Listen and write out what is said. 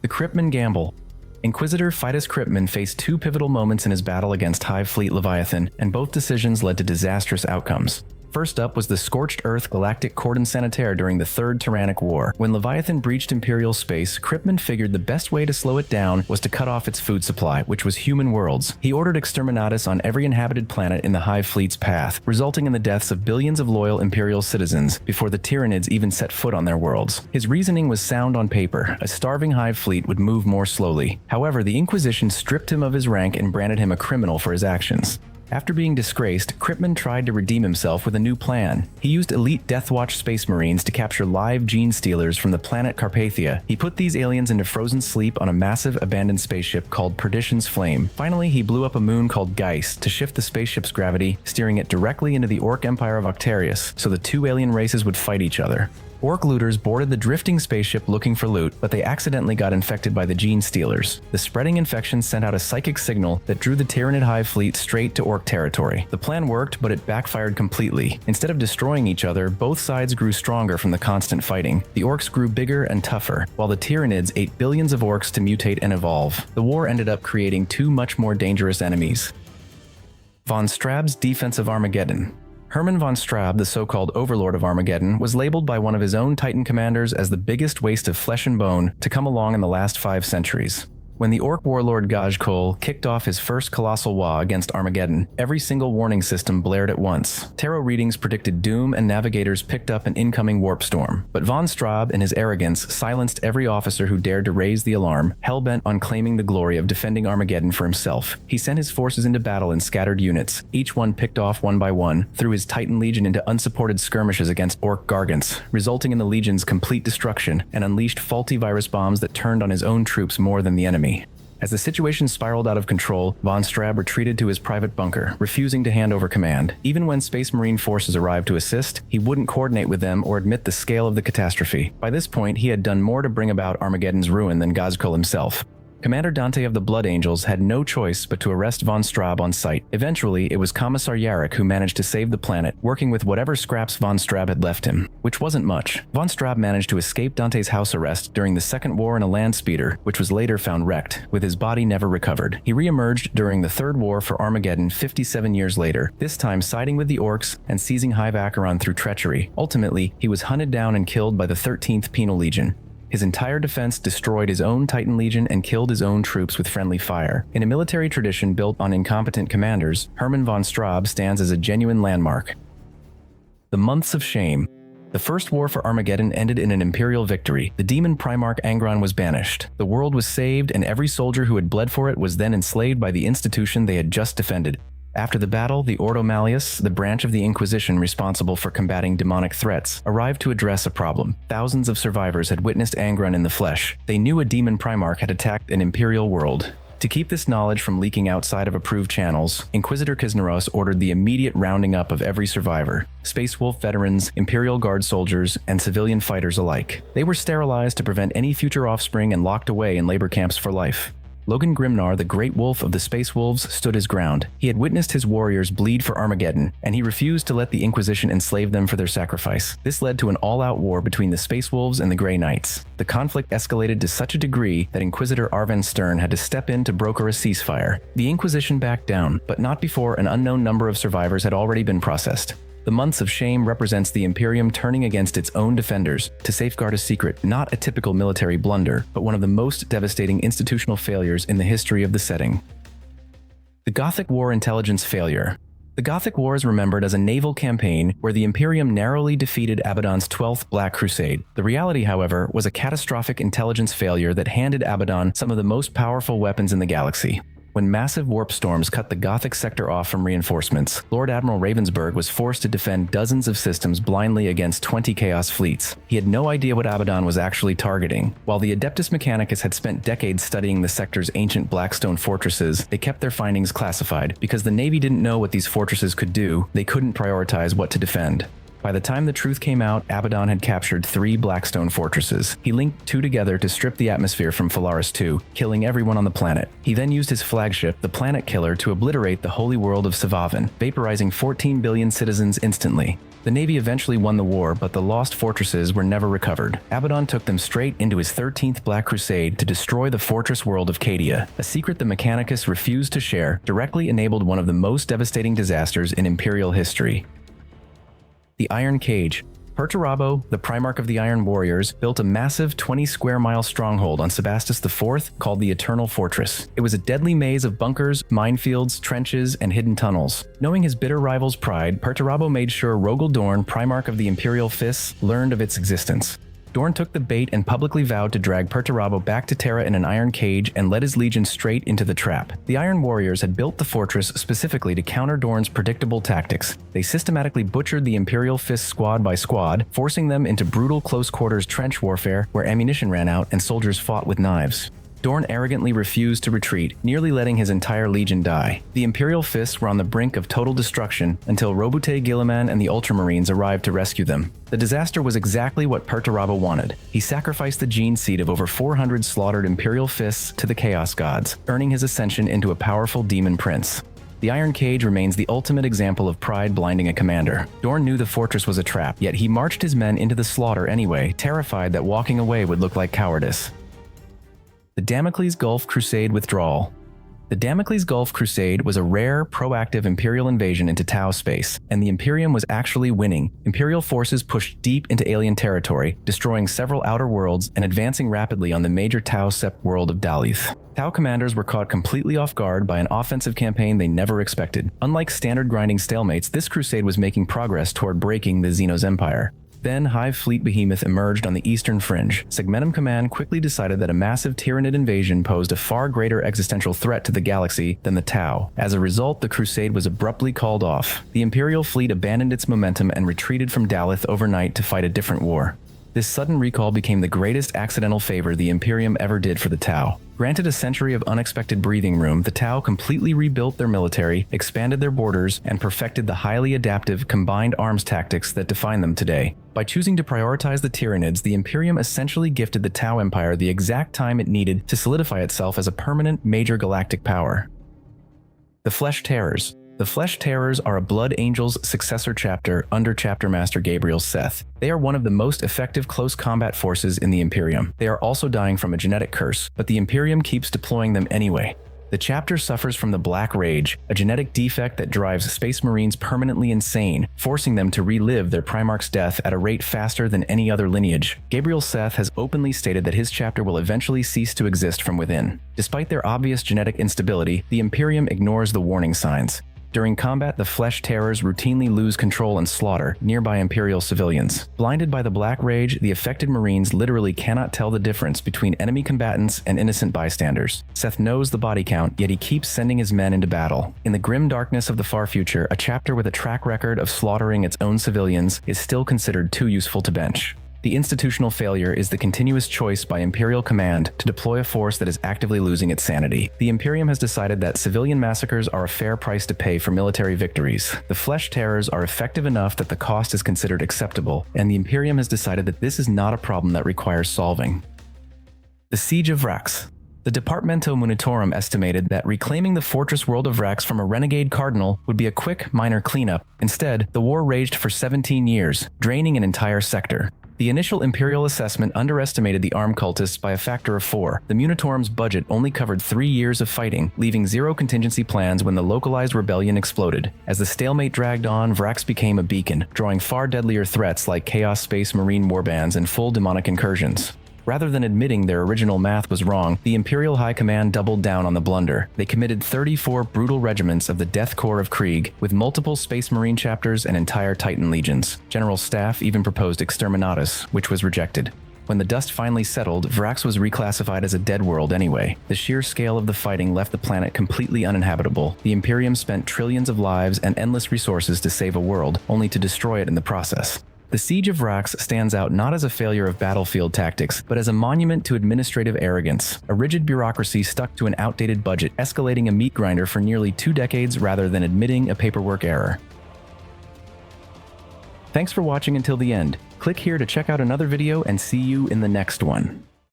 The Kryptman Gamble. Inquisitor Fidus Kryptman faced two pivotal moments in his battle against Hive Fleet Leviathan, and both decisions led to disastrous outcomes. First up was the Scorched Earth Galactic Cordon Sanitaire during the Third Tyrannic War. When Leviathan breached Imperial space, Kryptman figured the best way to slow it down was to cut off its food supply, which was human worlds. He ordered exterminatus on every inhabited planet in the Hive Fleet's path, resulting in the deaths of billions of loyal Imperial citizens before the Tyranids even set foot on their worlds. His reasoning was sound on paper. A starving Hive Fleet would move more slowly. However, the Inquisition stripped him of his rank and branded him a criminal for his actions. After being disgraced, Kryptman tried to redeem himself with a new plan. He used elite Deathwatch Space Marines to capture live gene stealers from the planet Carpathia. He put these aliens into frozen sleep on a massive abandoned spaceship called Perdition's Flame. Finally, he blew up a moon called Geist to shift the spaceship's gravity, steering it directly into the Orc Empire of Octarius, so the two alien races would fight each other. Orc looters boarded the drifting spaceship looking for loot, but they accidentally got infected by the gene stealers. The spreading infection sent out a psychic signal that drew the Tyranid Hive fleet straight to Orc territory. The plan worked, but it backfired completely. Instead of destroying each other, both sides grew stronger from the constant fighting. The Orcs grew bigger and tougher, while the Tyranids ate billions of Orcs to mutate and evolve. The war ended up creating two much more dangerous enemies. Von Strab's defensive Armageddon. Hermann von Strab, the so-called Overlord of Armageddon, was labeled by one of his own Titan commanders as the biggest waste of flesh and bone to come along in the last 5 centuries. When the Orc warlord Gajkol kicked off his first colossal war against Armageddon, every single warning system blared at once. Tarot readings predicted doom and navigators picked up an incoming warp storm. But von Strab, in his arrogance, silenced every officer who dared to raise the alarm, hell-bent on claiming the glory of defending Armageddon for himself. He sent his forces into battle in scattered units, each one picked off one by one, threw his Titan Legion into unsupported skirmishes against Orc Gargants, resulting in the Legion's complete destruction, and unleashed faulty virus bombs that turned on his own troops more than the enemy. As the situation spiraled out of control, von Strab retreated to his private bunker, refusing to hand over command. Even when Space Marine forces arrived to assist, he wouldn't coordinate with them or admit the scale of the catastrophe. By this point, he had done more to bring about Armageddon's ruin than Gajkol himself. Commander Dante of the Blood Angels had no choice but to arrest von Strab on sight. Eventually, it was Commissar Yarrick who managed to save the planet, working with whatever scraps von Strab had left him, which wasn't much. Von Strab managed to escape Dante's house arrest during the Second War in a land speeder, which was later found wrecked, with his body never recovered. He re-emerged during the Third War for Armageddon 57 years later, this time siding with the Orcs and seizing Hive Acheron through treachery. Ultimately, he was hunted down and killed by the 13th Penal Legion. His entire defense destroyed his own Titan Legion and killed his own troops with friendly fire. In a military tradition built on incompetent commanders, Hermann von Strab stands as a genuine landmark. The Months of Shame. The first war for Armageddon ended in an Imperial victory. The demon Primarch Angron was banished. The world was saved, and every soldier who had bled for it was then enslaved by the institution they had just defended. After the battle, the Ordo Malleus, the branch of the Inquisition responsible for combating demonic threats, arrived to address a problem. Thousands of survivors had witnessed Angron in the flesh. They knew a demon Primarch had attacked an Imperial world. To keep this knowledge from leaking outside of approved channels, Inquisitor Kisneros ordered the immediate rounding up of every survivor. Space Wolf veterans, Imperial Guard soldiers, and civilian fighters alike. They were sterilized to prevent any future offspring and locked away in labor camps for life. Logan Grimnar, the Great Wolf of the Space Wolves, stood his ground. He had witnessed his warriors bleed for Armageddon, and he refused to let the Inquisition enslave them for their sacrifice. This led to an all-out war between the Space Wolves and the Grey Knights. The conflict escalated to such a degree that Inquisitor Arven Stern had to step in to broker a ceasefire. The Inquisition backed down, but not before an unknown number of survivors had already been processed. The Months of Shame represents the Imperium turning against its own defenders to safeguard a secret, not a typical military blunder, but one of the most devastating institutional failures in the history of the setting. The Gothic War intelligence failure. The Gothic War is remembered as a naval campaign where the Imperium narrowly defeated Abaddon's 12th Black Crusade. The reality, however, was a catastrophic intelligence failure that handed Abaddon some of the most powerful weapons in the galaxy. When massive warp storms cut the Gothic sector off from reinforcements, Lord Admiral Ravensburg was forced to defend dozens of systems blindly against 20 Chaos fleets. He had no idea what Abaddon was actually targeting. While the Adeptus Mechanicus had spent decades studying the sector's ancient Blackstone fortresses, they kept their findings classified. Because the Navy didn't know what these fortresses could do, they couldn't prioritize what to defend. By the time the truth came out, Abaddon had captured 3 Blackstone fortresses. He linked 2 together to strip the atmosphere from Phalaris II, killing everyone on the planet. He then used his flagship, the Planet Killer, to obliiterate the holy world of Savavan, vaporizing 14 billion citizens instantly. The Navy eventually won the war, but the lost fortresses were never recovered. Abaddon took them straight into his 13th Black Crusade to destroy the fortress world of Cadia. A secret the Mechanicus refused to share directly enabled one of the most devastating disasters in Imperial history. The Iron Cage. Perturabo, the Primarch of the Iron Warriors, built a massive 20-square-mile stronghold on Sebastus IV called the Eternal Fortress. It was a deadly maze of bunkers, minefields, trenches, and hidden tunnels. Knowing his bitter rival's pride, Perturabo made sure Rogel Dorn, Primarch of the Imperial Fists, learned of its existence. Dorn took the bait and publicly vowed to drag Perturabo back to Terra in an iron cage and led his legion straight into the trap. The Iron Warriors had built the fortress specifically to counter Dorn's predictable tactics. They systematically butchered the Imperial Fist squad by squad, forcing them into brutal close-quarters trench warfare where ammunition ran out and soldiers fought with knives. Dorn arrogantly refused to retreat, nearly letting his entire legion die. The Imperial Fists were on the brink of total destruction until Robute Guilliman and the Ultramarines arrived to rescue them. The disaster was exactly what Perturabo wanted. He sacrificed the gene seed of over 400 slaughtered Imperial Fists to the Chaos Gods, earning his ascension into a powerful demon prince. The Iron Cage remains the ultimate example of pride blinding a commander. Dorn knew the fortress was a trap, yet he marched his men into the slaughter anyway, terrified that walking away would look like cowardice. The Damocles Gulf Crusade Withdrawal. The Damocles Gulf Crusade was a rare, proactive Imperial invasion into Tau space, and the Imperium was actually winning. Imperial forces pushed deep into alien territory, destroying several outer worlds and advancing rapidly on the major Tau Sept world of Dalith. Tau commanders were caught completely off guard by an offensive campaign they never expected. Unlike standard grinding stalemates, this crusade was making progress toward breaking the Xenos Empire. Then Hive Fleet Behemoth emerged on the eastern fringe. Segmentum Command quickly decided that a massive Tyranid invasion posed a far greater existential threat to the galaxy than the Tau. As a result, the crusade was abruptly called off. The Imperial fleet abandoned its momentum and retreated from Dalith overnight to fight a different war. This sudden recall became the greatest accidental favor the Imperium ever did for the Tau. Granted a century of unexpected breathing room, the Tau completely rebuilt their military, expanded their borders, and perfected the highly adaptive combined arms tactics that define them today. By choosing to prioritize the Tyranids, the Imperium essentially gifted the Tau Empire the exact time it needed to solidify itself as a permanent major galactic power. The Flesh Terrors. The Flesh Terrors are a Blood Angels successor chapter under Chapter Master Gabriel Seth. They are one of the most effective close combat forces in the Imperium. They are also dying from a genetic curse, but the Imperium keeps deploying them anyway. The chapter suffers from the Black Rage, a genetic defect that drives Space Marines permanently insane, forcing them to relive their Primarch's death at a rate faster than any other lineage. Gabriel Seth has openly stated that his chapter will eventually cease to exist from within. Despite their obvious genetic instability, the Imperium ignores the warning signs. During combat, the Flesh Terrors routinely lose control and slaughter nearby Imperial civilians. Blinded by the Black Rage, the affected Marines literally cannot tell the difference between enemy combatants and innocent bystanders. Seth knows the body count, yet he keeps sending his men into battle. In the grim darkness of the far future, a chapter with a track record of slaughtering its own civilians is still considered too useful to bench. The institutional failure is the continuous choice by Imperial Command to deploy a force that is actively losing its sanity. The Imperium has decided that civilian massacres are a fair price to pay for military victories. The Flesh Terrors are effective enough that the cost is considered acceptable, and the Imperium has decided that this is not a problem that requires solving. The Siege of Vraks. The Departamento Munitorum estimated that reclaiming the fortress world of Vraks from a renegade cardinal would be a quick, minor cleanup. Instead, the war raged for 17 years, draining an entire sector. The initial Imperial assessment underestimated the armed cultists by a factor of 4. The Munitorum's budget only covered 3 years of fighting, leaving zero contingency plans when the localized rebellion exploded. As the stalemate dragged on, Vraks became a beacon, drawing far deadlier threats like Chaos Space Marine warbands and full demonic incursions. Rather than admitting their original math was wrong, the Imperial High Command doubled down on the blunder. They committed 34 brutal regiments of the Death Corps of Krieg, with multiple Space Marine chapters and entire Titan legions. General Staff even proposed Exterminatus, which was rejected. When the dust finally settled, Vraks was reclassified as a dead world anyway. The sheer scale of the fighting left the planet completely uninhabitable. The Imperium spent trillions of lives and endless resources to save a world, only to destroy it in the process. The Siege of Vraks stands out not as a failure of battlefield tactics, but as a monument to administrative arrogance, a rigid bureaucracy stuck to an outdated budget, escalating a meat grinder for nearly 2 decades rather than admitting a paperwork error. Thanks for watching until the end. Click here to check out another video and see you in the next one.